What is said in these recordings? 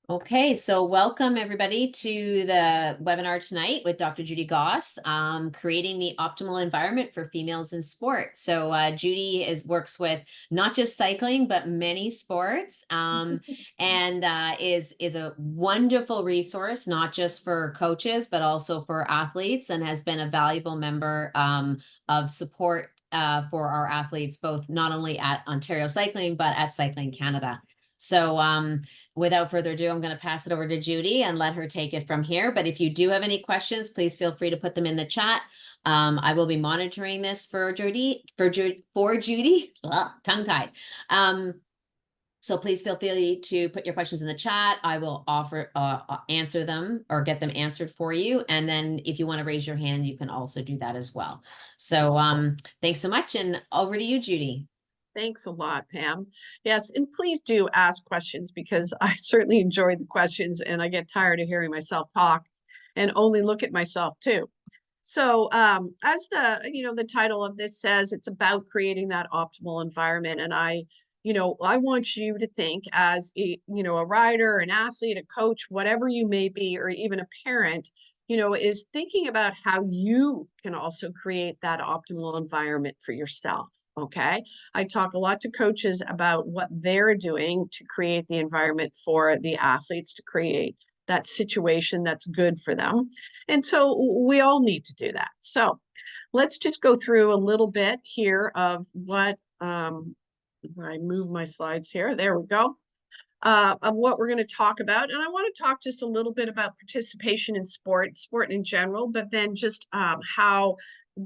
Okay, so welcome everybody to the webinar tonight with Dr. Judy Goss, creating the optimal environment for females in sport. So Judy works with not just cycling, but many sports, and is a wonderful resource, not just for coaches, but also for athletes, and has been a valuable member of support for our athletes, both not only at Ontario Cycling, but at Cycling Canada. So without further ado, I'm going to pass it over to Judy and let her take it from here. But if you do have any questions, please feel free to put them in the chat. I will be monitoring this for Judy, tongue-tied. So please feel free to put your questions in the chat. I will answer them or get them answered for you. And then if you want to raise your hand, you can also do that as well. So thanks so much. And over to you, Judy. Thanks a lot, Pam. Yes, and please do ask questions because I certainly enjoy the questions and I get tired of hearing myself talk and only look at myself too. So as the title of this says, it's about creating that optimal environment. And I want you to think as a rider, an athlete, a coach, whatever you may be, or even a parent, is thinking about how you can also create that optimal environment for yourself. Okay. I talk a lot to coaches about what they're doing to create the environment for the athletes to create that situation that's good for them. And so we all need to do that. So let's just go through a little bit here of what, I move my slides here. There we go. Of what we're going to talk about. And I want to talk just a little bit about participation in sport in general, but then just how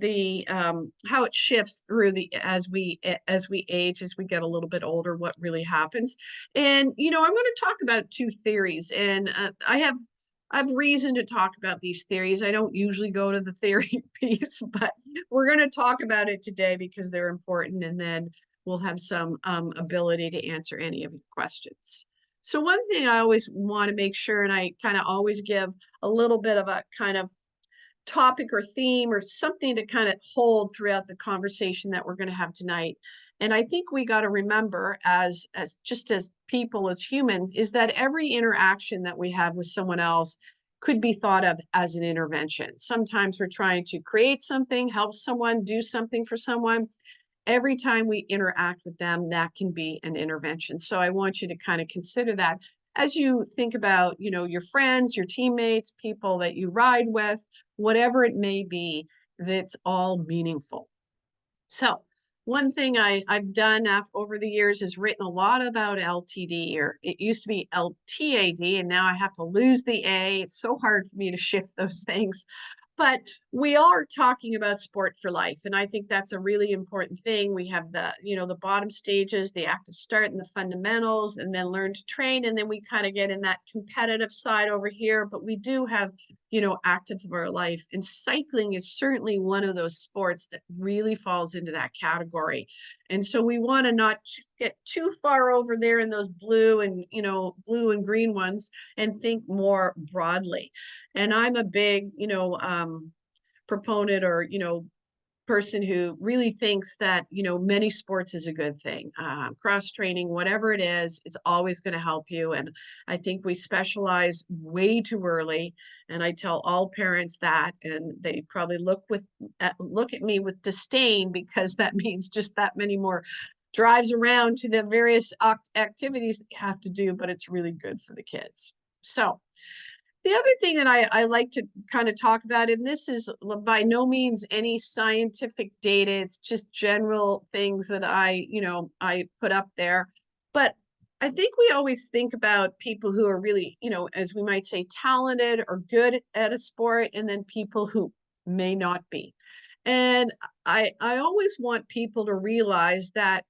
it shifts through as we age, as we get a little bit older, what really happens. And I'm going to talk about two theories, and I have reason to talk about these theories. I don't usually go to the theory piece, but we're going to talk about it today because they're important, and then we'll have some ability to answer any of your questions. So one thing I always want to make sure, and I kind of always give a little bit of a kind of topic or theme or something to kind of hold throughout the conversation that we're going to have tonight. And I think we got to remember as people, as humans, is that every interaction that we have with someone else could be thought of as an intervention. Sometimes we're trying to create something, help someone, do something for someone. Every time we interact with them, that can be an intervention. So I want you to kind of consider that as you think about, your friends, your teammates, people that you ride with, whatever it may be, that's all meaningful. So one thing I've done over the years is written a lot about LTD, or it used to be LTAD, and now I have to lose the A. It's so hard for me to shift those things. But we are talking about sport for life. And I think that's a really important thing. We have the bottom stages, the active start and the fundamentals, and then learn to train. And then we kind of get in that competitive side over here. But we do have, active of our life. And cycling is certainly one of those sports that really falls into that category. And so we want to not get too far over there in those blue and green ones and think more broadly. And I'm a big, proponent or, person who really thinks that, many sports is a good thing. Cross training, whatever it is always going to help you. And I think we specialize way too early. And I tell all parents that, and they probably look at me with disdain because that means just that many more drives around to the various activities that you have to do, but it's really good for the kids. So the other thing that I like to kind of talk about, and this is by no means any scientific data, it's just general things that I put up there. But I think we always think about people who are really, as we might say, talented or good at a sport, and then people who may not be. And I always want people to realize that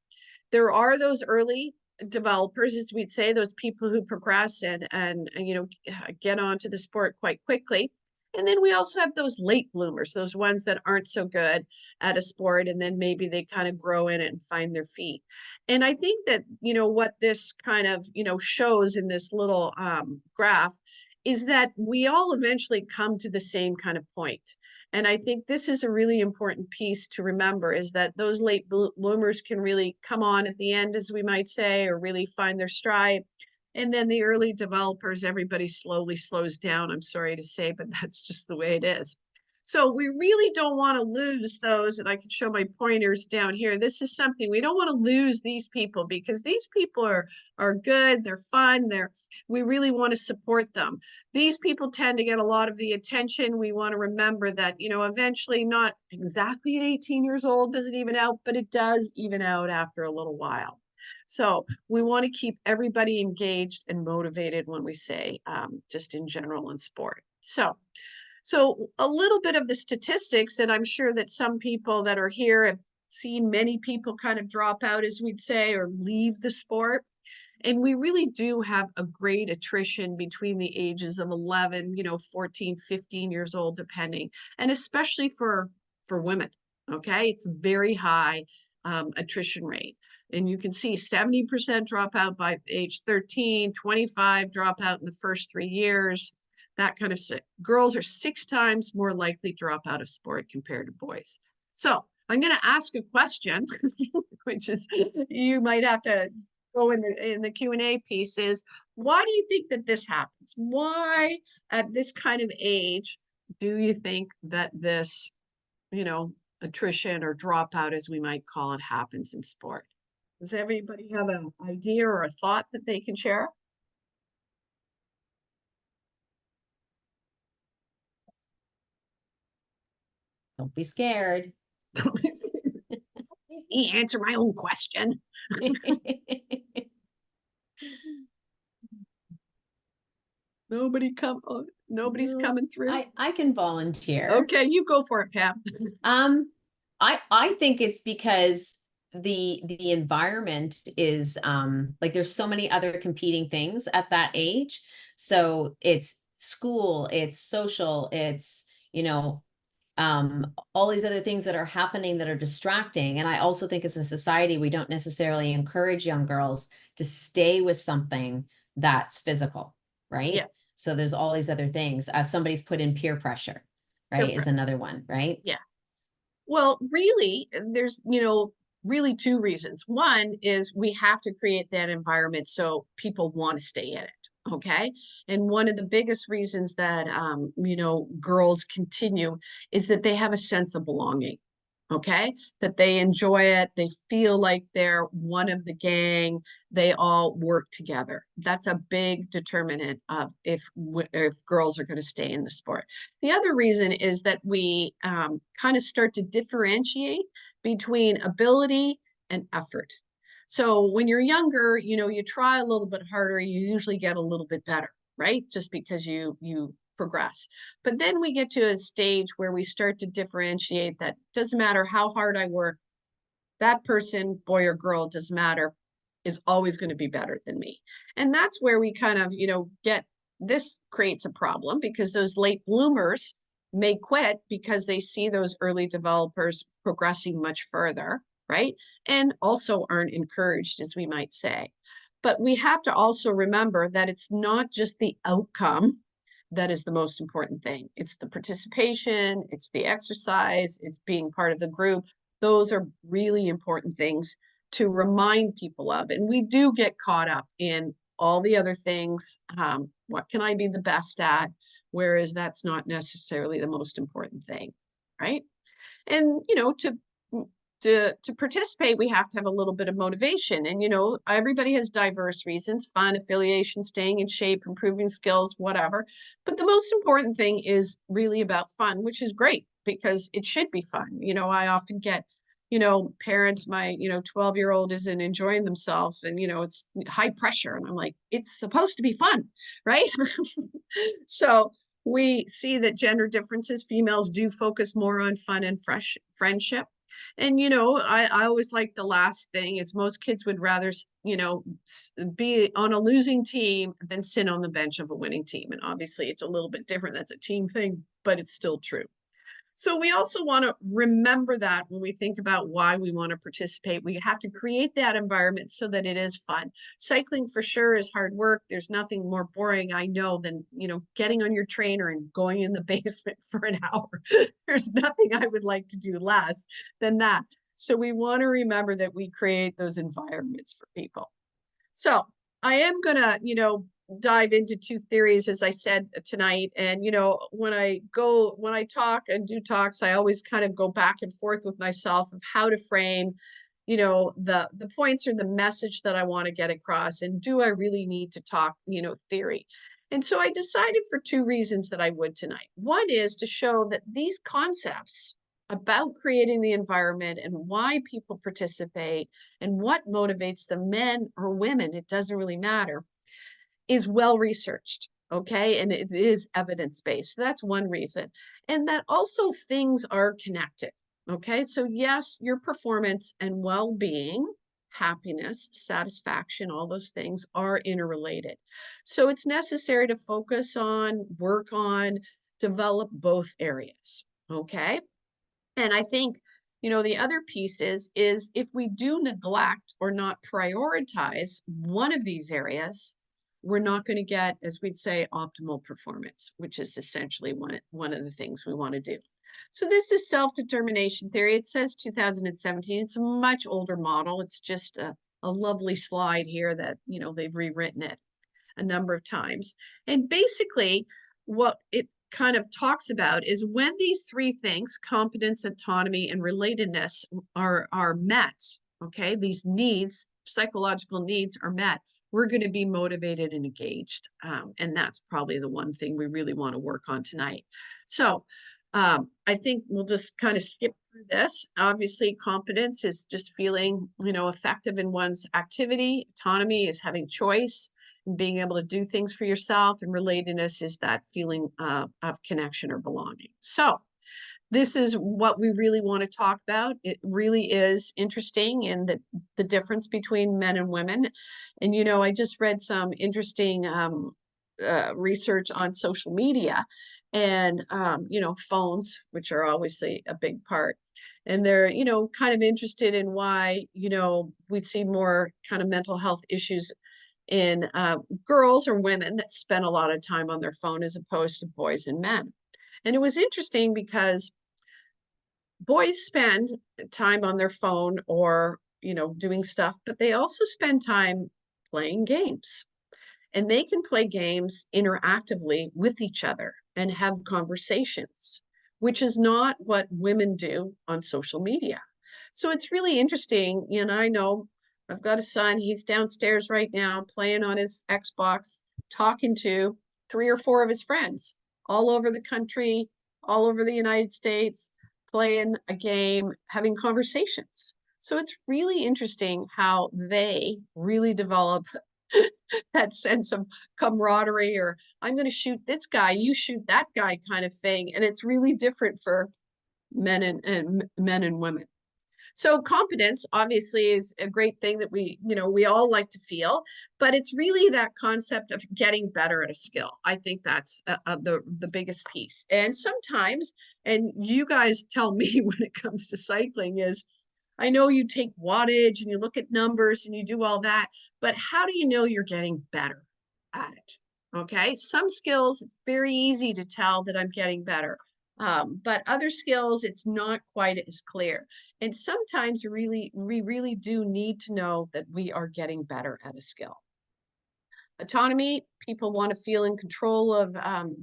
there are those early developers, as we'd say, those people who progress and get onto the sport quite quickly. And then we also have those late bloomers, those ones that aren't so good at a sport, and then maybe they kind of grow in it and find their feet. And I think that, what this kind of, shows in this little graph is that we all eventually come to the same kind of point. And I think this is a really important piece to remember, is that those late bloomers can really come on at the end, as we might say, or really find their stride. And then the early developers, everybody slowly slows down. I'm sorry to say, but that's just the way it is. So we really don't want to lose those. And I can show my pointers down here. This is something we don't want to lose these people, because these people are good. They're fun. We really want to support them. These people tend to get a lot of the attention. We want to remember that, eventually, not exactly at 18 years old does it even out, but it does even out after a little while. So we want to keep everybody engaged and motivated when we say, just in general in sport. So a little bit of the statistics, and I'm sure that some people that are here have seen many people kind of drop out, as we'd say, or leave the sport. And we really do have a great attrition between the ages of 11, 14, 15 years old, depending, and especially for women. Okay, it's a very high attrition rate. And you can see 70% drop out by age 13, 25 drop out in the first 3 years. That kind of girls are 6 times more likely to drop out of sport compared to boys. So I'm going to ask a question, which is, you might have to go in the Q&A piece, is, why do you think that this happens? Why at this kind of age do you think that this, attrition or dropout, as we might call it, happens in sport? Does everybody have an idea or a thought that they can share? Don't be scared. Answer my own question. Nobody's coming through. I can volunteer. Okay, you go for it, Pam. I think it's because the environment is like, there's so many other competing things at that age. So it's school, it's social, it's, all these other things that are happening that are distracting. And I also think as a society, we don't necessarily encourage young girls to stay with something that's physical, right? Yes. So there's all these other things. Somebody's put in peer pressure, right? Is another one, right? Yeah. Well, really, there's, really 2 reasons. One is we have to create that environment so people want to stay in it. Okay. And one of the biggest reasons that, girls continue is that they have a sense of belonging. Okay. That they enjoy it. They feel like they're one of the gang. They all work together. That's a big determinant of if girls are going to stay in the sport. The other reason is that we kind of start to differentiate between ability and effort. So when you're younger, you try a little bit harder, you usually get a little bit better, right? Just because you progress. But then we get to a stage where we start to differentiate that doesn't matter how hard I work, that person, boy or girl, doesn't matter, is always going to be better than me. And that's where we kind of, this creates a problem, because those late bloomers may quit because they see those early developers progressing much further, right? And also aren't encouraged, as we might say. But we have to also remember that it's not just the outcome that is the most important thing. It's the participation, it's the exercise, it's being part of the group. Those are really important things to remind people of. And we do get caught up in all the other things. What can I be the best at? Whereas that's not necessarily the most important thing, right? And, to participate, we have to have a little bit of motivation. And, everybody has diverse reasons: fun, affiliation, staying in shape, improving skills, whatever. But the most important thing is really about fun, which is great, because it should be fun. I often get, parents, my, 12-year-old isn't enjoying themselves, and, it's high pressure. And I'm like, it's supposed to be fun, right? So we see that gender differences, females do focus more on fun and friendship. And, I always like the last thing is most kids would rather, be on a losing team than sit on the bench of a winning team. And obviously it's a little bit different. That's a team thing, but it's still true. So we also want to remember that when we think about why we want to participate, we have to create that environment so that it is fun. Cycling for sure is hard work. There's nothing more boring, I know, than, getting on your trainer and going in the basement for an hour. There's nothing I would like to do less than that. So we want to remember that we create those environments for people. So I am gonna, dive into two theories, as I said tonight. And, when I talk and do talks, I always kind of go back and forth with myself of how to frame, the points or the message that I want to get across. And do I really need to talk, theory? And so I decided for two reasons that I would tonight. One is to show that these concepts about creating the environment and why people participate and what motivates the men or women, it doesn't really matter, is well researched. Okay. And it is evidence based. So that's one reason. And that also things are connected. Okay. So, yes, your performance and well being, happiness, satisfaction, all those things are interrelated. So, it's necessary to focus on, work on, develop both areas. Okay. And I think, the other piece is if we do neglect or not prioritize one of these areas, we're not going to get, as we'd say, optimal performance, which is essentially one of the things we want to do. So this is self-determination theory. It says 2017. It's a much older model. It's just a lovely slide here that, they've rewritten it a number of times. And basically, what it kind of talks about is when these three things, competence, autonomy, and relatedness, are met, okay, these needs, psychological needs, are met, we're going to be motivated and engaged. And that's probably the one thing we really want to work on tonight. So I think we'll just kind of skip through this. Obviously, competence is just feeling, effective in one's activity. Autonomy is having choice and being able to do things for yourself. And relatedness is that feeling of connection or belonging. So this is what we really want to talk about. It really is interesting in the difference between men and women. And, I just read some interesting research on social media and, phones, which are obviously a big part. And they're, kind of interested in why, we'd see more kind of mental health issues in girls or women that spend a lot of time on their phone as opposed to boys and men. And it was interesting because boys spend time on their phone or, doing stuff, but they also spend time playing games. And they can play games interactively with each other and have conversations, which is not what women do on social media. So it's really interesting. I know I've got a son, he's downstairs right now playing on his Xbox, talking to three or four of his friends all over the country, all over the United States, playing a game, having conversations. So it's really interesting how they really develop that sense of camaraderie, or I'm going to shoot this guy, you shoot that guy kind of thing. And it's really different for men and women. So competence obviously is a great thing that we all like to feel, but it's really that concept of getting better at a skill. I think that's the biggest piece. And sometimes, and you guys tell me when it comes to cycling, is I know you take wattage and you look at numbers and you do all that, but how do you know you're getting better at it? Okay. Some skills, it's very easy to tell that I'm getting better. But other skills, it's not quite as clear. And sometimes we really do need to know that we are getting better at a skill. Autonomy, people want to feel in control of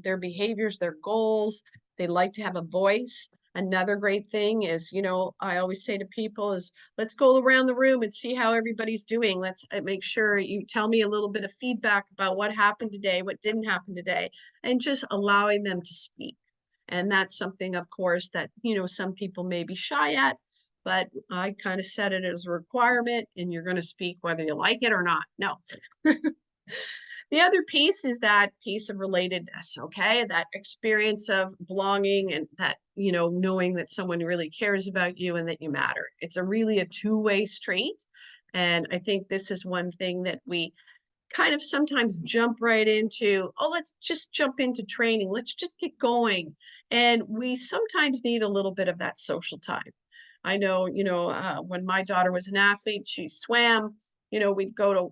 their behaviors, their goals. They like to have a voice. Another great thing is, I always say to people is, let's go around the room and see how everybody's doing. Let's make sure you tell me a little bit of feedback about what happened today, what didn't happen today, and just allowing them to speak. And that's something, of course, that, some people may be shy at, but I kind of set it as a requirement, and you're going to speak whether you like it or not. No. The other piece is that piece of relatedness, okay? That experience of belonging and that, knowing that someone really cares about you and that you matter. It's really a two-way street. And I think this is one thing that we kind of sometimes jump right into, oh, let's just jump into training. Let's just get going. And we sometimes need a little bit of that social time. I know, when my daughter was an athlete, she swam, we'd go to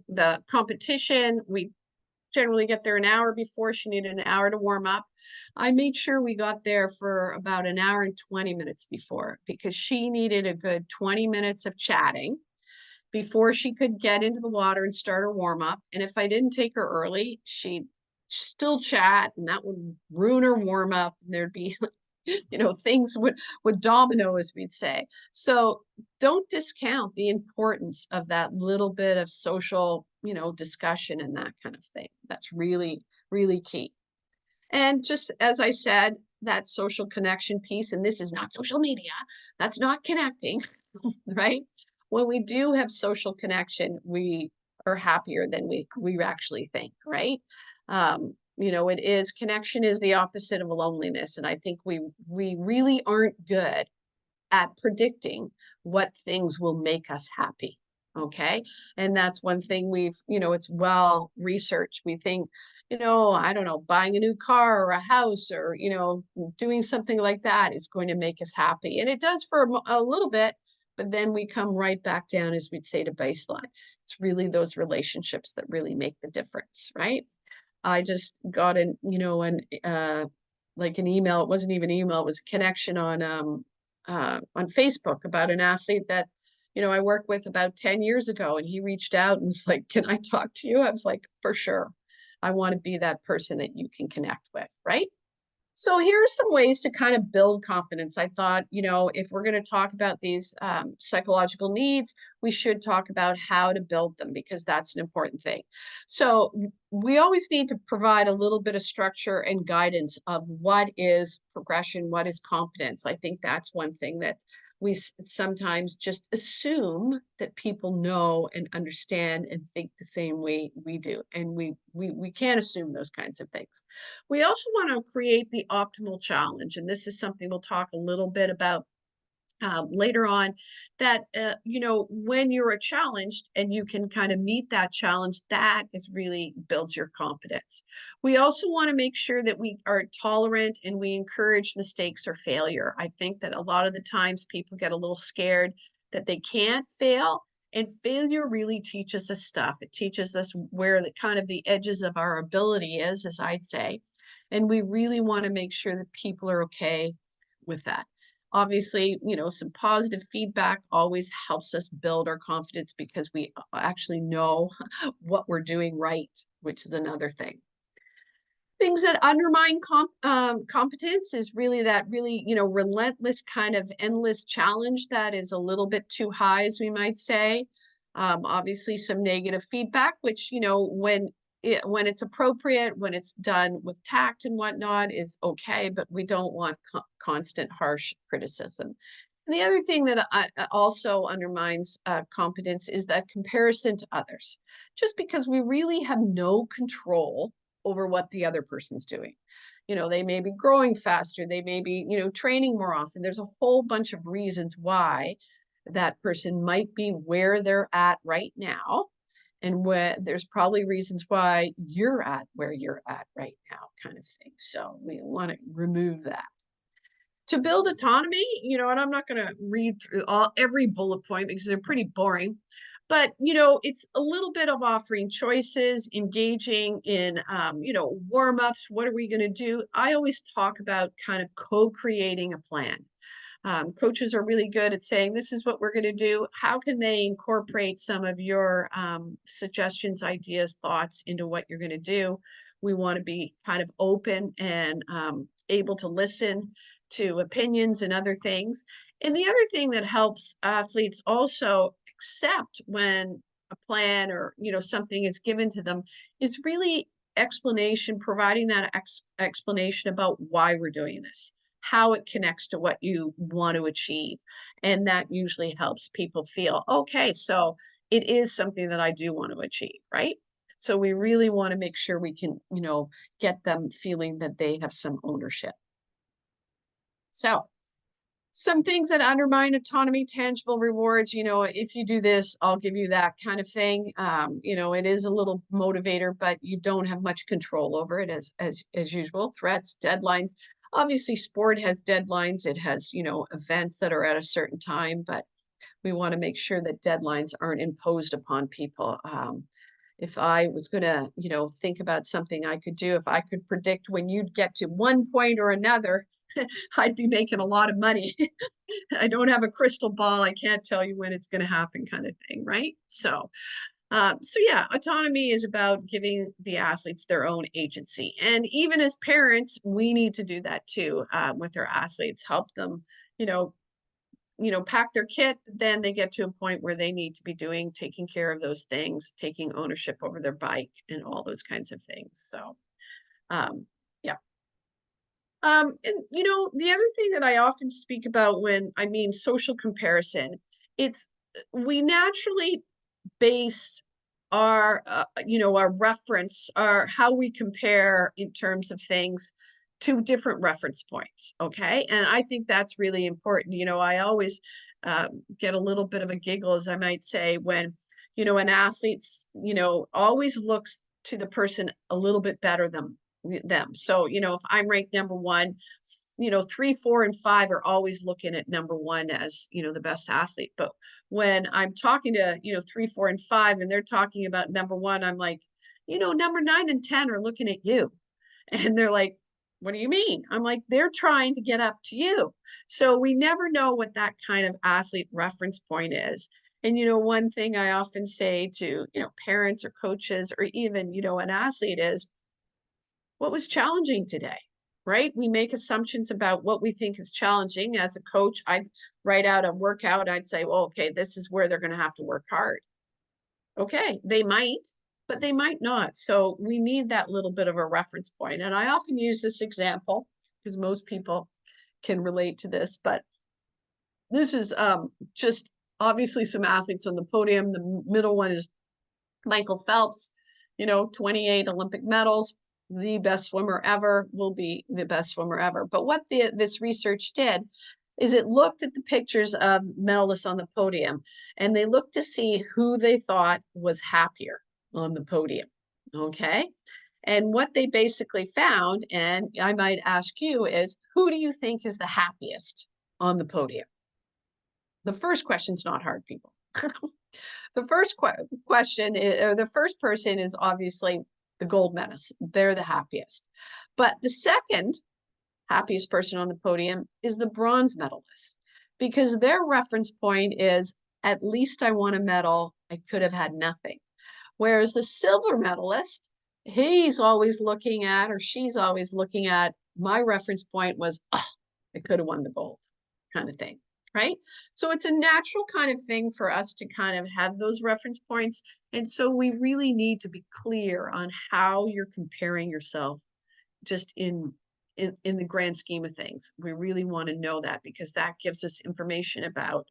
the competition. We generally get there an hour before. She needed an hour to warm up. I made sure we got there for about an hour and 20 minutes before, because she needed a good 20 minutes of chatting before she could get into the water and start her warm up. And if I didn't take her early, she'd still chat, and that would ruin her warm up. And there'd be, things would domino, as we'd say. So don't discount the importance of that little bit of social, discussion and that kind of thing. That's really, really key. And just as I said, that social connection piece, and this is not social media, that's not connecting, right? When we do have social connection, we are happier than we actually think, right? It is connection is the opposite of loneliness. And I think we really aren't good at predicting what things will make us happy. Okay. And that's one thing it's well researched. We think, I don't know, buying a new car or a house or, doing something like that is going to make us happy. And it does for a little bit, but then we come right back down, as we'd say, to baseline. It's really those relationships that really make the difference, right? I just got like an email. It wasn't even email, it was a connection on Facebook about an athlete that, I worked with about 10 years ago. And he reached out and was like, "Can I talk to you?" I was like, "For sure. I want to be that person that you can connect with." Right. So here are some ways to kind of build confidence. I thought, if we're going to talk about these psychological needs, we should talk about how to build them, because that's an important thing. So we always need to provide a little bit of structure and guidance of what is progression, what is competence. I think that's one thing that sometimes just assume that people know and understand and think the same way we do. And we can't assume those kinds of things. We also want to create the optimal challenge. And this is something we'll talk a little bit about later on, that, when you're challenged and you can kind of meet that challenge, that is really builds your confidence. We also want to make sure that we are tolerant and we encourage mistakes or failure. I think that a lot of the times people get a little scared that they can't fail. And failure really teaches us stuff. It teaches us where the kind of the edges of our ability is, as I'd say. And we really want to make sure that people are okay with that. Obviously, some positive feedback always helps us build our confidence, because we actually know what we're doing right, which is another thing. Things that undermine competence is really that really, relentless kind of endless challenge that is a little bit too high, as we might say. Obviously, some negative feedback, which, when it's appropriate, when it's done with tact and whatnot, is okay, but we don't want constant harsh criticism. And the other thing that also undermines competence is that comparison to others, just because we really have no control over what the other person's doing. They may be growing faster, they may be, training more often. There's a whole bunch of reasons why that person might be where they're at right now. And where there's probably reasons why you're at where you're at right now, kind of thing. So we want to remove that. To build autonomy, and I'm not going to read through every bullet point because they're pretty boring, but it's a little bit of offering choices, engaging in warm-ups. What are we going to do? I always talk about kind of co-creating a plan. Coaches are really good at saying, "This is what we're going to do." How can they incorporate some of your suggestions, ideas, thoughts into what you're going to do? We want to be kind of open and able to listen to opinions and other things. And the other thing that helps athletes also accept when a plan or something is given to them is really explanation, providing that explanation about why we're doing this, how it connects to what you want to achieve. And that usually helps people feel, okay, so it is something that I do want to achieve, right? So we really want to make sure we can, get them feeling that they have some ownership. So some things that undermine autonomy, tangible rewards, if you do this, I'll give you that kind of thing. It is a little motivator, but you don't have much control over it as usual. Threats, deadlines. Obviously, sport has deadlines. It has, events that are at a certain time, but we want to make sure that deadlines aren't imposed upon people. If I was going to, think about something I could do, if I could predict when you'd get to one point or another, I'd be making a lot of money. I don't have a crystal ball. I can't tell you when it's going to happen, kind of thing, right? So yeah, autonomy is about giving the athletes their own agency, and even as parents, we need to do that too with our athletes. Help them, you know, pack their kit. Then they get to a point where they need to be taking care of those things, taking ownership over their bike, and all those kinds of things. So, um, yeah. And the other thing that I often speak about when I mean social comparison, it's we naturally base our reference, our how we compare in terms of things to different reference points. Okay. And I think that's really important. I always get a little bit of a giggle, as I might say, when, an athlete's, always looks to the person a little bit better than them. So, if I'm ranked number one, 3, 4, and 5 are always looking at number one as, the best athlete. But when I'm talking to, 3, 4, and 5, and they're talking about number one, I'm like, number 9 and 10 are looking at you. And they're like, what do you mean? I'm like, they're trying to get up to you. So we never know what that kind of athlete reference point is. And, one thing I often say to, parents or coaches or even, an athlete is, what was challenging today? Right? We make assumptions about what we think is challenging. As a coach, I'd write out a workout. I'd say, well, okay, this is where they're going to have to work hard. Okay, they might, but they might not. So we need that little bit of a reference point. And I often use this example because most people can relate to this, but this is just obviously some athletes on the podium. The middle one is Michael Phelps, 28 Olympic medals, the best swimmer ever, will be the best swimmer ever. But what this research did is it looked at the pictures of medalists on the podium, and they looked to see who they thought was happier on the podium. Okay. And what they basically found, and I might ask you, is who do you think is the happiest on the podium? The first question's not hard, people. The first question or the first person is obviously the gold medalist. They're the happiest. But the second happiest person on the podium is the bronze medalist, because their reference point is, at least I won a medal. I could have had nothing. Whereas the silver medalist, he's always looking at, or she's always looking at, my reference point was, oh, I could have won the gold, kind of thing. Right? So it's a natural kind of thing for us to kind of have those reference points. And so we really need to be clear on how you're comparing yourself just in the grand scheme of things. We really want to know that, because that gives us information about,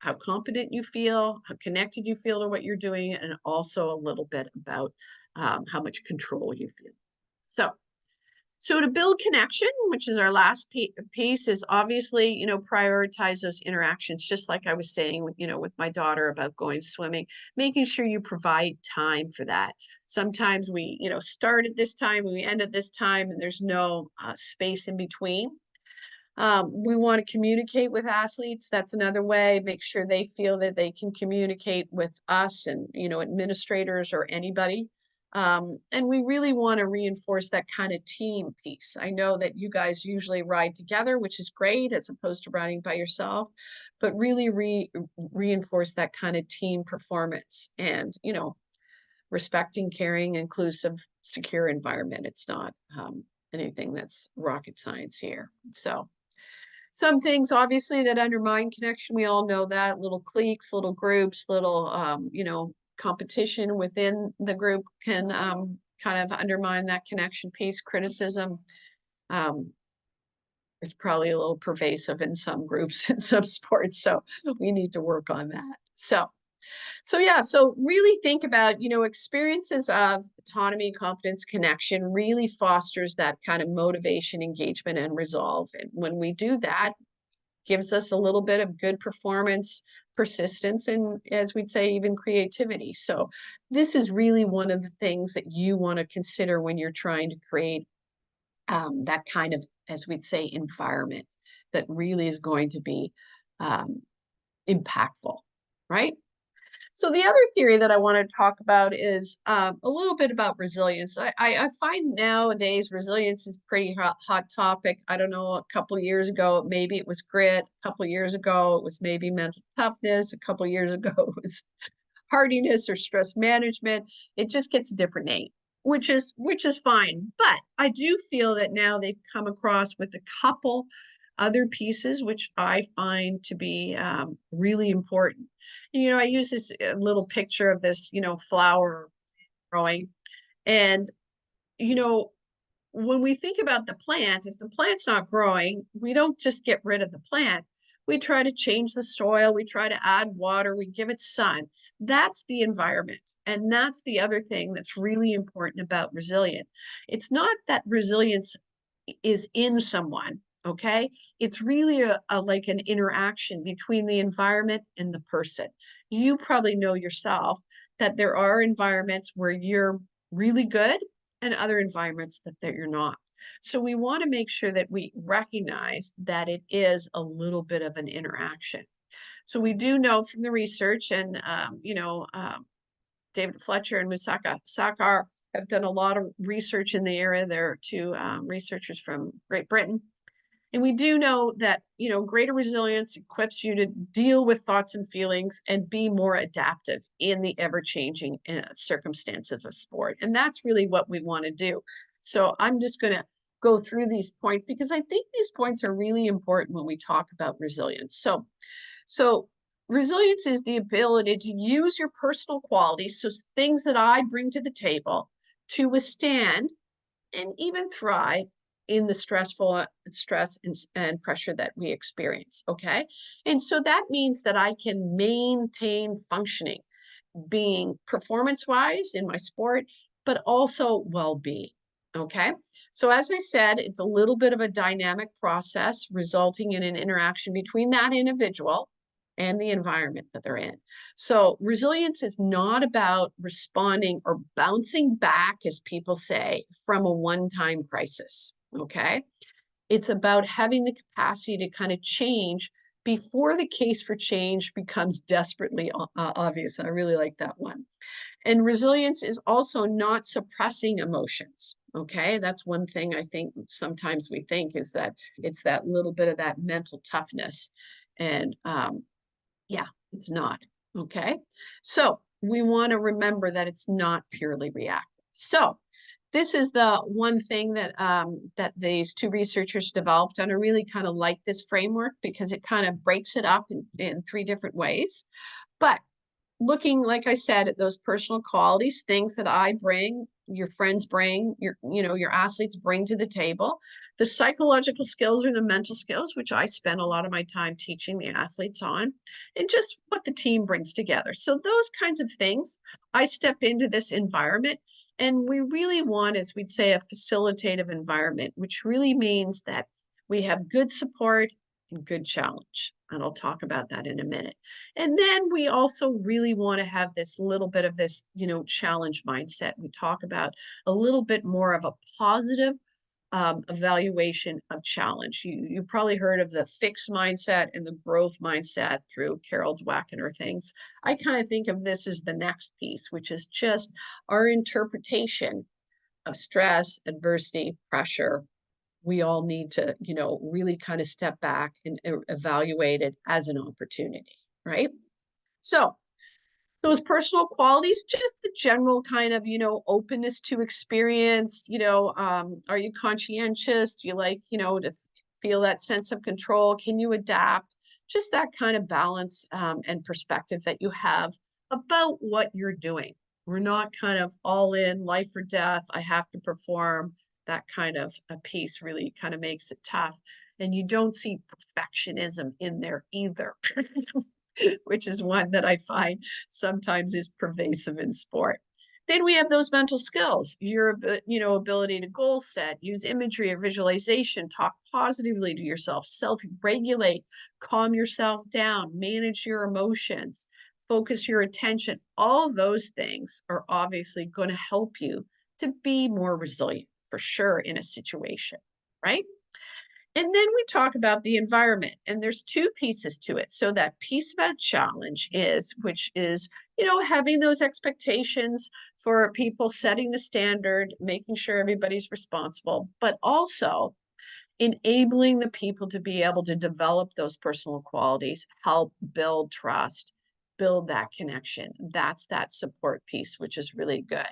how competent you feel, how connected you feel to what you're doing, and also a little bit about how much control you feel. So to build connection, which is our last piece, is obviously, prioritize those interactions, just like I was saying, with my daughter about going swimming, making sure you provide time for that. Sometimes we, start at this time and we end at this time, and there's no space in between. We want to communicate with athletes. That's another way. Make sure they feel that they can communicate with us and, administrators or anybody. And we really want to reinforce that kind of team piece. I know that you guys usually ride together, which is great, as opposed to riding by yourself, but really reinforce that kind of team performance and, respecting, caring, inclusive, secure environment. It's not anything that's rocket science here. So some things obviously that undermine connection, we all know that, little cliques, little groups, little, competition within the group can kind of undermine that connection piece. Criticism is probably a little pervasive in some groups in some sports, so we need to work on that. So really think about, experiences of autonomy, competence, connection really fosters that kind of motivation, engagement, and resolve. And when we do that, gives us a little bit of good performance, persistence, and, as we'd say, even creativity. So this is really one of the things that you want to consider when you're trying to create that kind of, as we'd say, environment that really is going to be impactful, right? So the other theory that I want to talk about is a little bit about resilience. I find nowadays resilience is pretty hot topic. I don't know, a couple of years ago, maybe it was grit. A couple of years ago, it was maybe mental toughness. A couple of years ago, it was hardiness or stress management. It just gets a different name, which is fine. But I do feel that now they've come across with a couple other pieces which I find to be really important. I use this little picture of this, flower growing, and you know when we think about the plant, if the plant's not growing, we don't just get rid of the plant. We try to change the soil, we try to add water, we give it sun. That's the environment. And that's the other thing that's really important about resilience. It's not that resilience is in someone, okay? It's really like an interaction between the environment and the person. You probably know yourself that there are environments where you're really good and other environments that you're not. So we want to make sure that we recognize that it is a little bit of an interaction. So we do know from the research, and David Fletcher and Musaka Sakar have done a lot of research in the area. They're two researchers from Great Britain. And we do know that, greater resilience equips you to deal with thoughts and feelings and be more adaptive in the ever-changing circumstances of sport. And that's really what we want to do. So I'm just going to go through these points because I think these points are really important when we talk about resilience. So resilience is the ability to use your personal qualities, so things that I bring to the table, to withstand and even thrive in the stress and pressure that we experience. Okay. And so that means that I can maintain functioning, being performance wise in my sport, but also well-being. Okay. So as I said, it's a little bit of a dynamic process resulting in an interaction between that individual and the environment that they're in. So resilience is not about responding or bouncing back, as people say, from a one-time crisis. Okay. It's about having the capacity to kind of change before the case for change becomes desperately obvious. I really like that one. And resilience is also not suppressing emotions. Okay. That's one thing I think sometimes we think is that it's that little bit of that mental toughness. And yeah, it's not. Okay. So we want to remember that it's not purely reactive. So this is the one thing that these two researchers developed, and I really kind of like this framework because it kind of breaks it up in three different ways. But looking, like I said, at those personal qualities, things that I bring, your friends bring, your athletes bring to the table, the psychological skills or the mental skills, which I spend a lot of my time teaching the athletes on, and just what the team brings together. So those kinds of things, I step into this environment, and we really want, as we'd say, a facilitative environment, which really means that we have good support and good challenge. And I'll talk about that in a minute. And then we also really want to have this little bit of this, challenge mindset. We talk about a little bit more of a positive evaluation of challenge. You probably heard of the fixed mindset and the growth mindset through Carol Dweck and her things. I kind of think of this as the next piece, which is just our interpretation of stress, adversity, pressure. We all need to, really kind of step back and evaluate it as an opportunity, right? So those personal qualities, just the general kind of, openness to experience, are you conscientious? Do you like, to feel that sense of control? Can you adapt? Just that kind of balance and perspective that you have about what you're doing. We're not kind of all in, life or death, I have to perform. That kind of a piece really kind of makes it tough. And you don't see perfectionism in there either, which is one that I find sometimes is pervasive in sport. Then we have those mental skills, your ability to goal set, use imagery or visualization, talk positively to yourself, self-regulate, calm yourself down, manage your emotions, focus your attention. All those things are obviously going to help you to be more resilient for sure in a situation, right? And then we talk about the environment, and there's two pieces to it. So that piece about challenge which is, having those expectations for people, setting the standard, making sure everybody's responsible, but also enabling the people to be able to develop those personal qualities, help build trust, build that connection. That's that support piece, which is really good.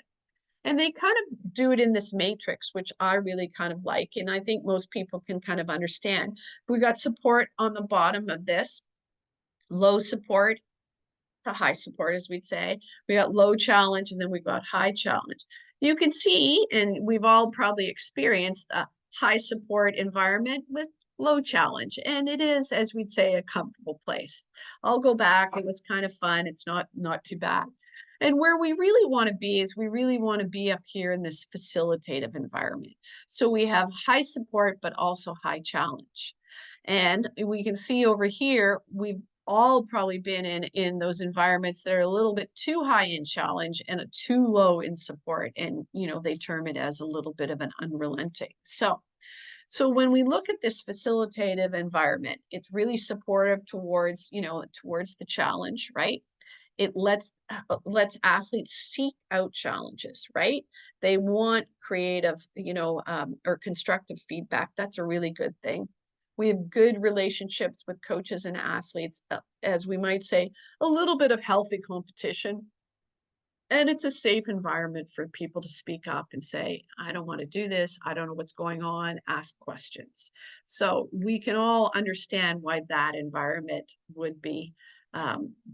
And they kind of do it in this matrix, which I really kind of like. And I think most people can kind of understand. We got support on the bottom of this, low support to high support, as we'd say. We got low challenge, and then we got high challenge. You can see, and we've all probably experienced a high support environment with low challenge. And it is, as we'd say, a comfortable place. I'll go back. It was kind of fun. It's not too bad. And where we really want to be is we really want to be up here in this facilitative environment. So we have high support, but also high challenge. And we can see over here, we've all probably been in those environments that are a little bit too high in challenge and a too low in support. And, they term it as a little bit of an unrelenting. So when we look at this facilitative environment, it's really supportive towards, towards the challenge, right? It lets athletes seek out challenges, right? They want creative, or constructive feedback. That's a really good thing. We have good relationships with coaches and athletes, as we might say, a little bit of healthy competition. And it's a safe environment for people to speak up and say, I don't want to do this. I don't know what's going on. Ask questions. So we can all understand why that environment would be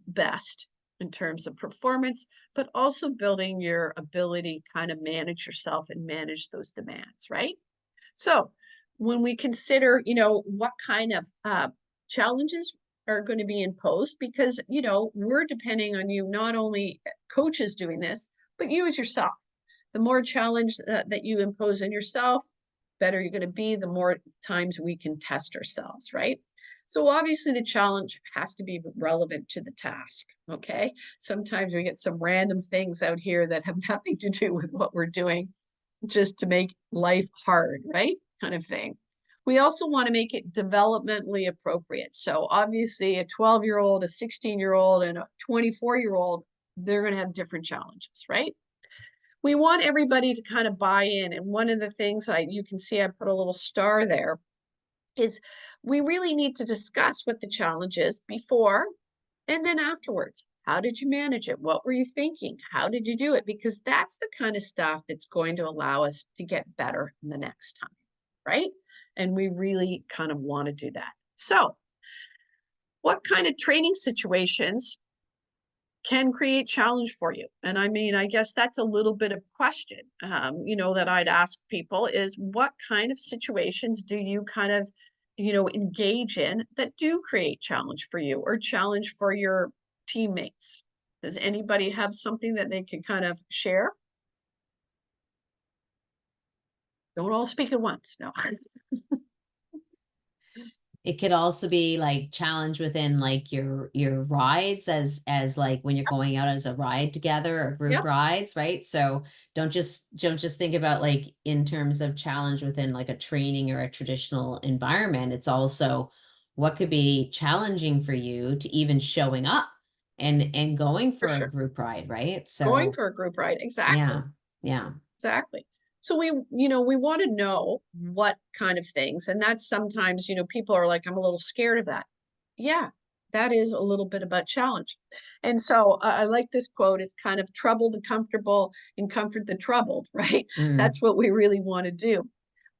best in terms of performance, but also building your ability to kind of manage yourself and manage those demands, right? So when we consider, what kind of challenges are going to be imposed, because, we're depending on you, not only coaches doing this, but you as yourself. The more challenge that you impose on yourself, better you're going to be, the more times we can test ourselves, right? So obviously the challenge has to be relevant to the task, okay? Sometimes we get some random things out here that have nothing to do with what we're doing, just to make life hard, right? Kind of thing. We also want to make it developmentally appropriate. So obviously a 12-year-old, a 16-year-old, and a 24-year-old, they're going to have different challenges, right? We want everybody to kind of buy in. And one of the things you can see, I put a little star there, is we really need to discuss what the challenge is before and then afterwards. How did you manage it? What were you thinking? How did you do it? Because that's the kind of stuff that's going to allow us to get better the next time, right? And we really kind of want to do that. So what kind of training situations can create challenge for you? And I mean, I guess that's a little bit of question, that I'd ask people is, what kind of situations do you kind of, engage in that do create challenge for you or challenge for your teammates? Does anybody have something that they can kind of share? Don't all speak at once. No. It could also be like challenge within like your rides as like when you're going out as a ride together or group Yep, rides, right? So don't just think about like in terms of challenge within like a training or a traditional environment. It's also what could be challenging for you to even showing up and going for for a sure. group ride, right? Going So for a group ride. Exactly. yeah, yeah. Exactly. So we want to know what kind of things, and that's sometimes, people are like, I'm a little scared of that. Yeah, that is a little bit about challenge. And so I like this quote. It's kind of trouble the comfortable and comfort the troubled, right? Mm. That's what we really want to do.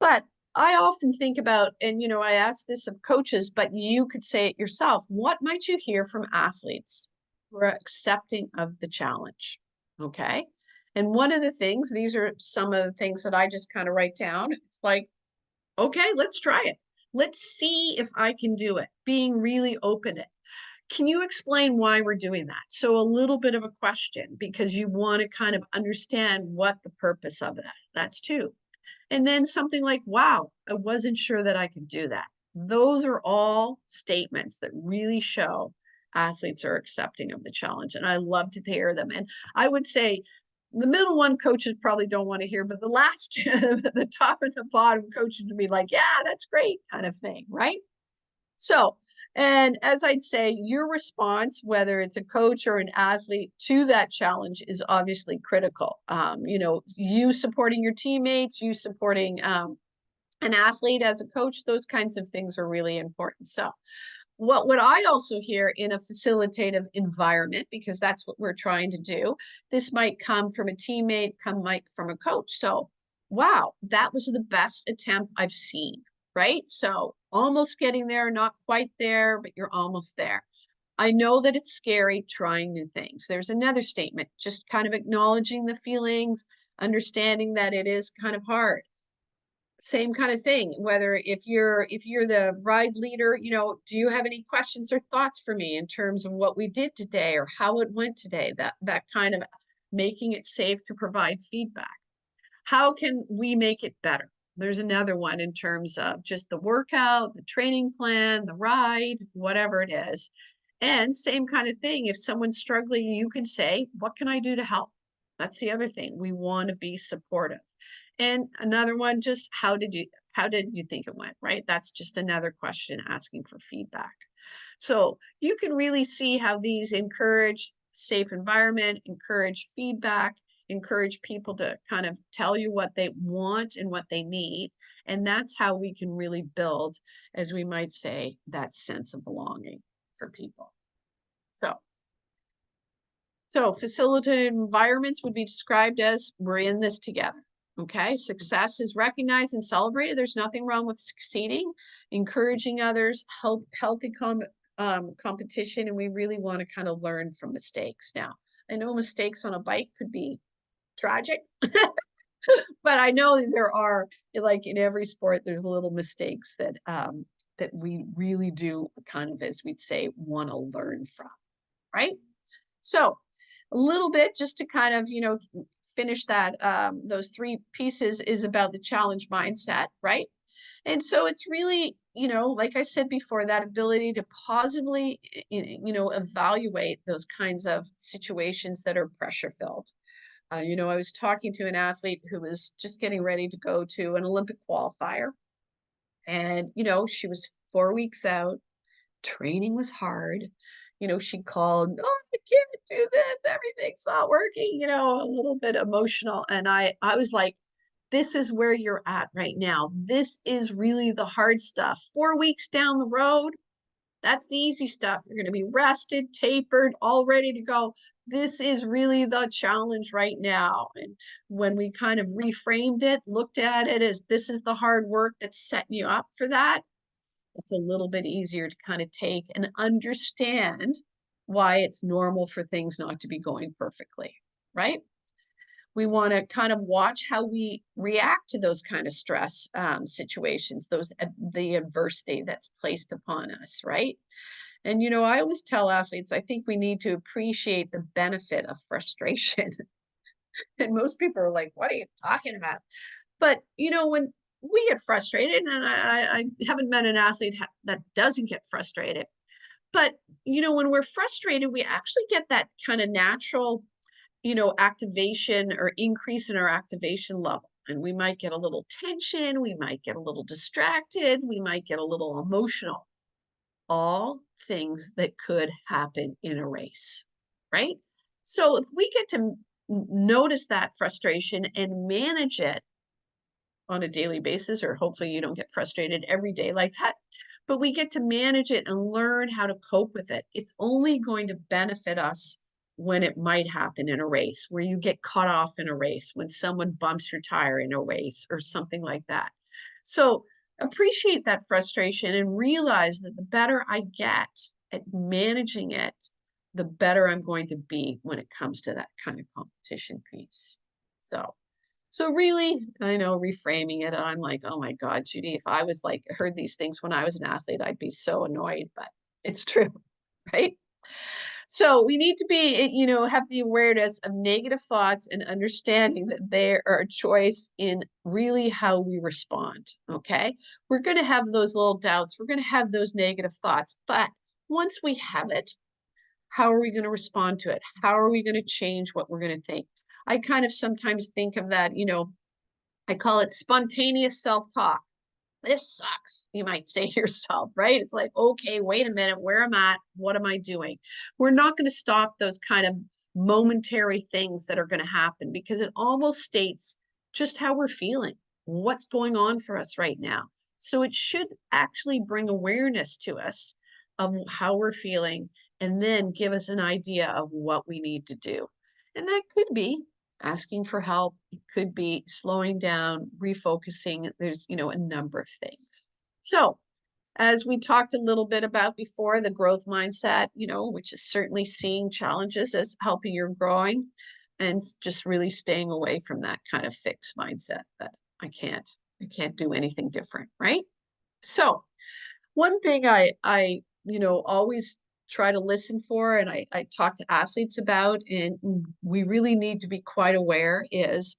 But I often think about, and I ask this of coaches, but you could say it yourself. What might you hear from athletes who are accepting of the challenge? Okay. And one of the things, these are some of the things that I just kind of write down. It's like, okay, let's try it. Let's see if I can do it. Being really open. Can you explain why we're doing that? So a little bit of a question, because you want to kind of understand what the purpose of that's two. And then something like, wow, I wasn't sure that I could do that. Those are all statements that really show athletes are accepting of the challenge. And I love to hear them. And I would say the middle one coaches probably don't want to hear, but the last, the top and the bottom coaches would be like, yeah, that's great kind of thing, right? So And as I'd say, your response, whether it's a coach or an athlete, to that challenge is obviously critical. You supporting your teammates, you supporting an athlete as a coach, those kinds of things are really important. So what would I also hear in a facilitative environment, because that's what we're trying to do, this might come from a teammate, might from a coach. So, wow, that was the best attempt I've seen, right? So almost getting there, not quite there, but you're almost there. I know that it's scary trying new things. There's another statement, just kind of acknowledging the feelings, understanding that it is kind of hard. Same kind of thing, whether if you're the ride leader, do you have any questions or thoughts for me in terms of what we did today or how it went today? That kind of making it safe to provide feedback. How can we make it better? There's another one in terms of just the workout, the training plan, the ride, whatever it is. And same kind of thing, if someone's struggling, you can say, what can I do to help? That's the other thing. We want to be supportive. And another one, just how did you think it went, right? That's just another question asking for feedback. So you can really see how these encourage safe environment, encourage feedback, encourage people to kind of tell you what they want and what they need. And that's how we can really build, as we might say, that sense of belonging for people. So facilitated environments would be described as we're in this together. Okay, success is recognized and celebrated. There's nothing wrong with succeeding, encouraging others, healthy competition, and we really want to kind of learn from mistakes. Now, I know mistakes on a bike could be tragic, but I know there are, like in every sport, there's little mistakes that we really do kind of, as we'd say, want to learn from, right? So a little bit just to kind of, finish that, those three pieces is about the challenge mindset, right? And so it's really, like I said before, that ability to positively, evaluate those kinds of situations that are pressure filled. I was talking to an athlete who was just getting ready to go to an Olympic qualifier. And, she was 4 weeks out. Training was hard. She called, oh, I can't do this. Everything's not working, a little bit emotional. And I was like, this is where you're at right now. This is really the hard stuff. 4 weeks down the road, that's the easy stuff. You're going to be rested, tapered, all ready to go. This is really the challenge right now. And when we kind of reframed it, looked at it as this is the hard work that's setting you up for that, it's a little bit easier to kind of take and understand why it's normal for things not to be going perfectly, right? We want to kind of watch how we react to those kind of stress situations, the adversity that's placed upon us, right? And I always tell athletes, I think we need to appreciate the benefit of frustration. And most people are like, "What are you talking about?" But when we get frustrated, and I haven't met an athlete that doesn't get frustrated. But when we're frustrated, we actually get that kind of natural activation or increase in our activation level. And we might get a little tension, we might get a little distracted, we might get a little emotional. All things that could happen in a race, right? So if we get to notice that frustration and manage it on a daily basis, or hopefully you don't get frustrated every day like that, but we get to manage it and learn how to cope with it. It's only going to benefit us when it might happen in a race, where you get cut off in a race, when someone bumps your tire in a race or something like that. So appreciate that frustration and realize that the better I get at managing it, the better I'm going to be when it comes to that kind of competition piece. So really, I know, reframing it, I'm like, oh my God, Judy, if I was like heard these things when I was an athlete, I'd be so annoyed, but it's true, right? So we need to be, have the awareness of negative thoughts and understanding that they are a choice in really how we respond. Okay. We're going to have those little doubts. We're going to have those negative thoughts. But once we have it, how are we going to respond to it? How are we going to change what we're going to think? I kind of sometimes think of that, I call it spontaneous self-talk. this sucks, you might say to yourself, right? It's like, okay, wait a minute, where am I? What am I doing? We're not going to stop those kind of momentary things that are going to happen because it almost states just how we're feeling, what's going on for us right now. So it should actually bring awareness to us of how we're feeling and then give us an idea of what we need to do. And that could be asking for help. It could be slowing down, refocusing. There's, a number of things. So, as we talked a little bit about before, the growth mindset, which is certainly seeing challenges as helping your growing and just really staying away from that kind of fixed mindset that I can't, I can't do anything different, right? So, one thing I always try to listen for and I talk to athletes about, and we really need to be quite aware is,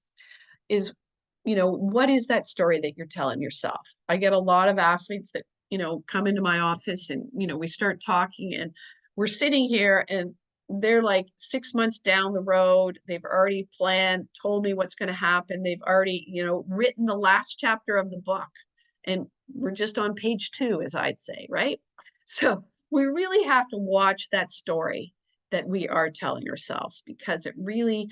what is that story that you're telling yourself? I get a lot of athletes that, come into my office and, we start talking and we're sitting here and they're like 6 months down the road. They've already planned, told me what's going to happen. They've already, written the last chapter of the book. And we're just on page 2, as I'd say, right? So we really have to watch that story that we are telling ourselves because it really,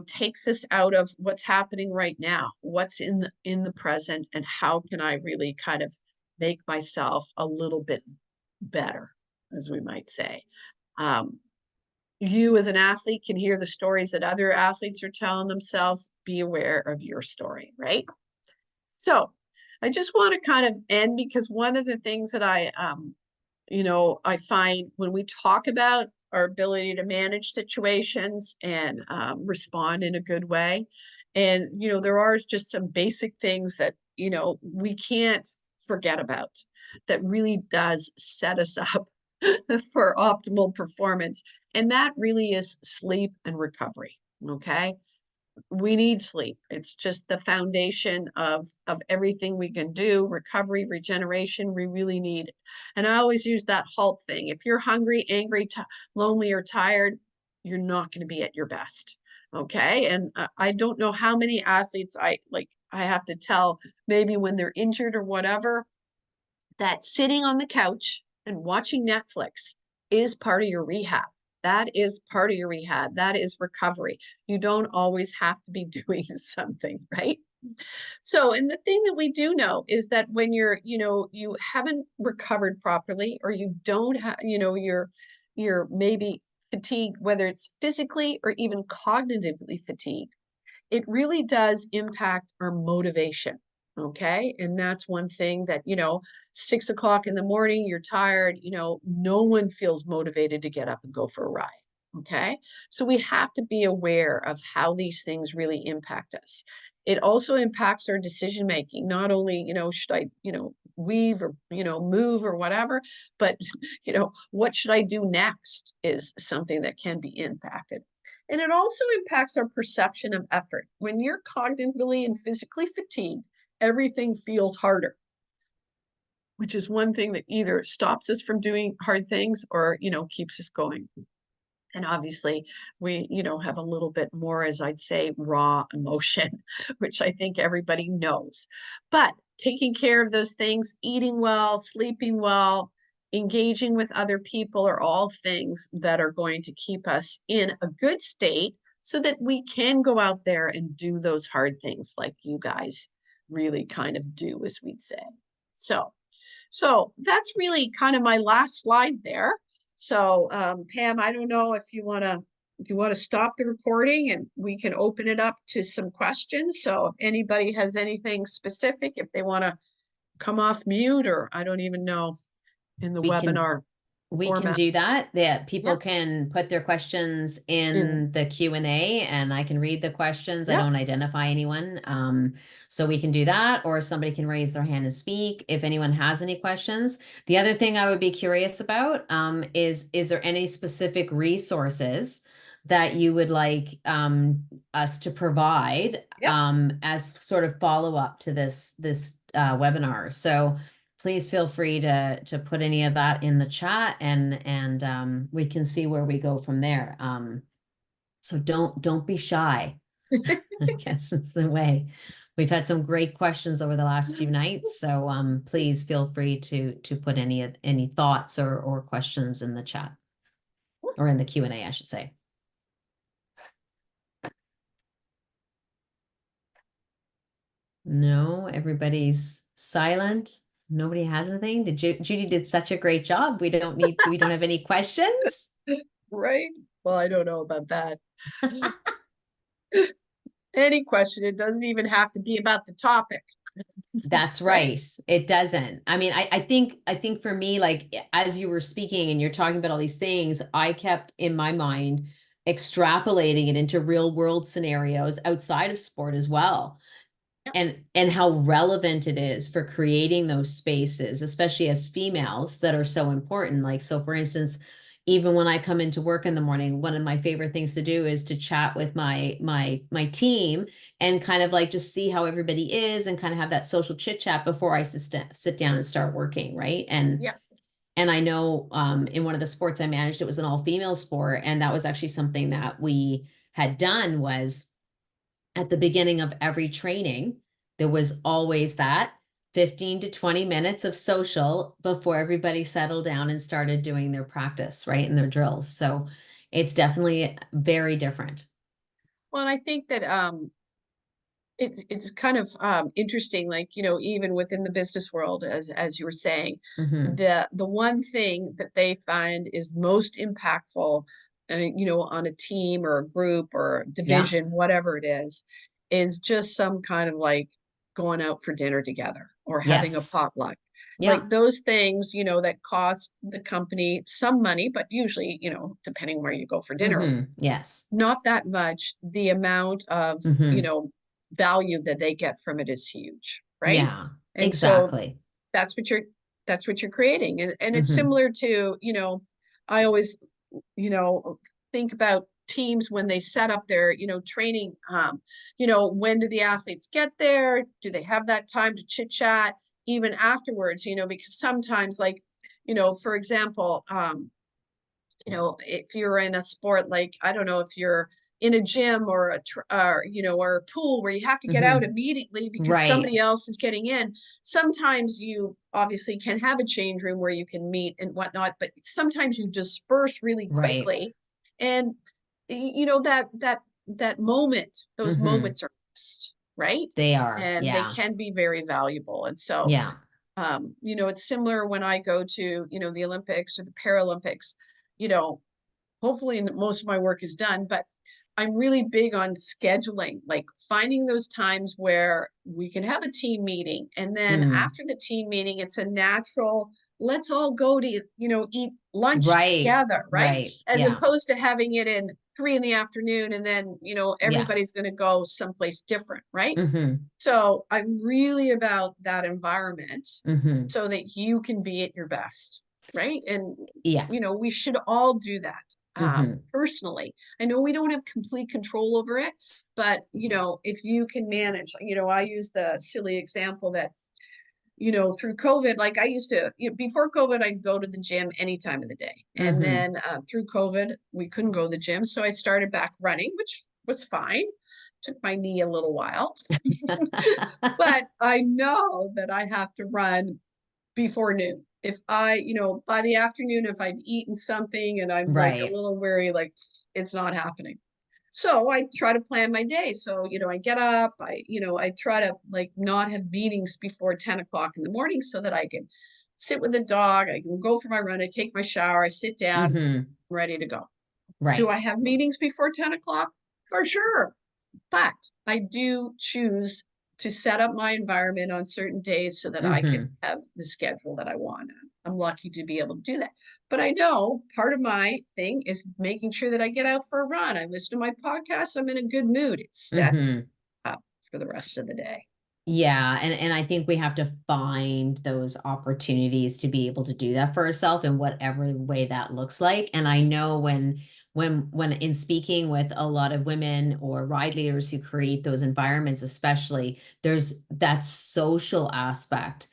takes us out of what's happening right now, what's in the present, and how can I really kind of make myself a little bit better, as we might say. Um, you as an athlete can hear the stories that other athletes are telling themselves. Be aware of your story, right? So I just want to kind of end because one of the things that I find when we talk about our ability to manage situations and respond in a good way, and there are just some basic things that we can't forget about that really does set us up for optimal performance, and that really is sleep and recovery. Okay, we need sleep. It's just the foundation of everything we can do. Recovery, regeneration, we really need it. And I always use that halt thing. If you're hungry, angry, lonely, or tired, you're not going to be at your best. Okay. And I don't know how many athletes I have to tell, maybe when they're injured or whatever, that sitting on the couch and watching Netflix is part of your rehab. That is part of your rehab. That is recovery. You don't always have to be doing something, right? So, and the thing that we do know is that when you haven't recovered properly, or you don't have, you're maybe fatigued, whether it's physically or even cognitively fatigued, it really does impact our motivation. Okay. And that's one thing that, 6 o'clock in the morning, you're tired, no one feels motivated to get up and go for a ride. Okay. So we have to be aware of how these things really impact us. It also impacts our decision making. Not only, should I, weave or, move or whatever, but, what should I do next is something that can be impacted. And it also impacts our perception of effort. When you're cognitively and physically fatigued, everything feels harder, which is one thing that either stops us from doing hard things or, keeps us going. And obviously, we, have a little bit more, as I'd say, raw emotion, which I think everybody knows. But taking care of those things, eating well, sleeping well, engaging with other people are all things that are going to keep us in a good state so that we can go out there and do those hard things like you guys really kind of do, as we'd say. So that's really kind of my last slide there. So Pam, I don't know if you want to stop the recording and we can open it up to some questions. So if anybody has anything specific, if they want to come off mute, or I don't even know, in the We can webinar We can format. do that. That Yeah. people can put their questions in In the Q&A and I can read the questions. I yeah. don't identify anyone. So we can do that, or somebody can raise their hand and speak if anyone has any questions. The other thing I would be curious about is there any specific resources that you would like us to provide Yep. as sort of follow up to this webinar? So please feel free to put any of that in the chat, and we can see where we go from there. So don't be shy. I guess it's the way. We've had some great questions over the last few nights, so please feel free to put any thoughts or questions in the chat or in the Q&A, I should say. No, everybody's silent. Nobody has anything. Judy did such a great job. We don't have any questions. Right? Well, I don't know about that. Any question, it doesn't even have to be about the topic. That's Right? right. It doesn't. I mean, I think for me, like as you were speaking and you're talking about all these things, I kept in my mind extrapolating it into real world scenarios outside of sport as well. Yep. And how relevant it is for creating those spaces, especially as females that are so important. Like, so for instance, even when I come into work in the morning, one of my favorite things to do is to chat with my team and kind of like just see how everybody is and kind of have that social chit chat before I sit down and start working, right? Yep. And I know in one of the sports I managed, it was an all female sport, and that was actually something that we had done was at the beginning of every training, there was always that 15 to 20 minutes of social before everybody settled down and started doing their practice, right? And their drills. So it's definitely very different. Well, and I think that it's kind of interesting, like, even within the business world, as you were saying, Hmm. the one thing that they find is most impactful, on a team or a group or Yeah. division, whatever it is just some kind of like going out for dinner together or having a Yes. potluck. Yeah. Like those things, that cost the company some money, but usually, depending where you go for dinner, Hmm. Yes. not that much. The amount of, Hmm. value that they get from it is huge, right? Yeah. And so Exactly. that's what you're creating. And it's Hmm. similar to, I always, think about teams when they set up their, training. When do the athletes get there? Do they have that time to chit chat even afterwards? Because sometimes, like, for example, if you're in a sport, like, I don't know, if you're in a gym or or a pool where you have to get out Hmm. immediately because Right. somebody else is getting in, sometimes you obviously can have a change room where you can meet and whatnot, but sometimes you disperse really Right. quickly. And that moment, those Hmm. moments are missed, right? They are. And they Yeah. can be very valuable. And so Yeah. it's similar when I go to, the Olympics or the Paralympics, you know, hopefully most of my work is done, but I'm really big on scheduling, like finding those times where we can have a team meeting. And then Mm. after the team meeting, it's a natural, let's all go to, eat lunch Right. together, right? Right. As Yeah. opposed to having it in 3 in the afternoon and then, Yeah. everybody's going to go someplace different, right? Hmm. So I'm really about that environment Hmm. so that you can be at your best, right? And Yeah. we should all do that Hmm. personally. I know we don't have complete control over it, but if you can manage, I use the silly example that through COVID, like I used to, before COVID, I'd go to the gym any time of the day, and Hmm. then through COVID, we couldn't go to the gym, so I started back running, which was fine. Took my knee a little while, but I know that I have to run before noon. If I, by the afternoon, if I've eaten something and I'm like a Right. little weary, like it's not happening. So I try to plan my day. So, I get up, I try to like not have meetings before 10 o'clock in the morning so that I can sit with the dog. I can go for my run. I take my shower. I sit down, Hmm. I'm ready to go. Do Right. I have meetings before 10 o'clock? For sure. But I do choose to set up my environment on certain days so that I can Hmm. have the schedule that I want. I'm lucky to be able to do that. But I know part of my thing is making sure that I get out for a run. I listen to my podcast. I'm in a good mood. It sets Hmm. up for the rest of the day. Yeah, and I think we have to find those opportunities to be able to do that for ourselves in whatever way that looks like. And I know when in speaking with a lot of women or ride leaders who create those environments, especially, there's that social aspect,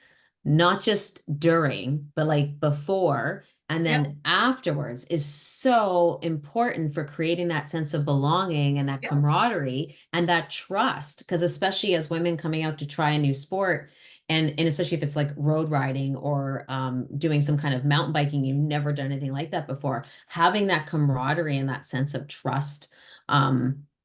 not just during, but like before. And Yep. then afterwards is so important for creating that sense of belonging and that Yep. camaraderie and that trust. Because especially as women coming out to try a new sport, and especially if it's like road riding or doing some kind of mountain biking, you've never done anything like that before, having that camaraderie and that sense of trust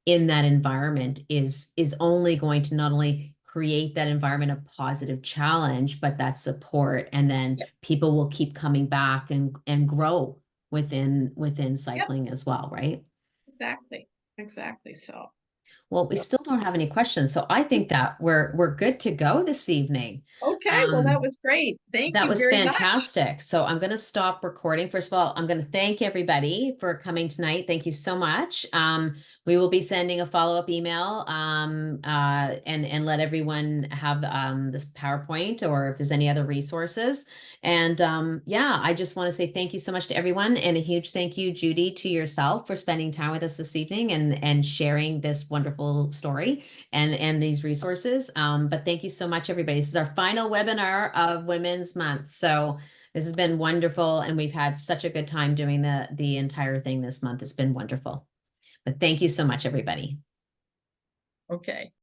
in that environment is only going to not only create that environment of positive challenge, but that support, and then Yep. people will keep coming back and grow within Yep. cycling as well, right? Exactly. Exactly. Well, we So still don't have any questions, so I think that we're good to go this evening. okay. Well, that Um, was great. Thank That you was very much. fantastic. So I'm going to stop recording. First of all, I'm going to thank everybody for coming tonight. Thank you so much. We will be sending a follow-up email and let everyone have this PowerPoint or if there's any other resources. And yeah, I just want to say thank you so much to everyone, and a huge thank you, Judy, to yourself for spending time with us this evening and sharing this wonderful story and these resources. But thank you so much, everybody. This is our final webinar of Women's Month. So this has been wonderful, and we've had such a good time doing the entire thing this month. It's been wonderful. But thank you so much, everybody. Okay.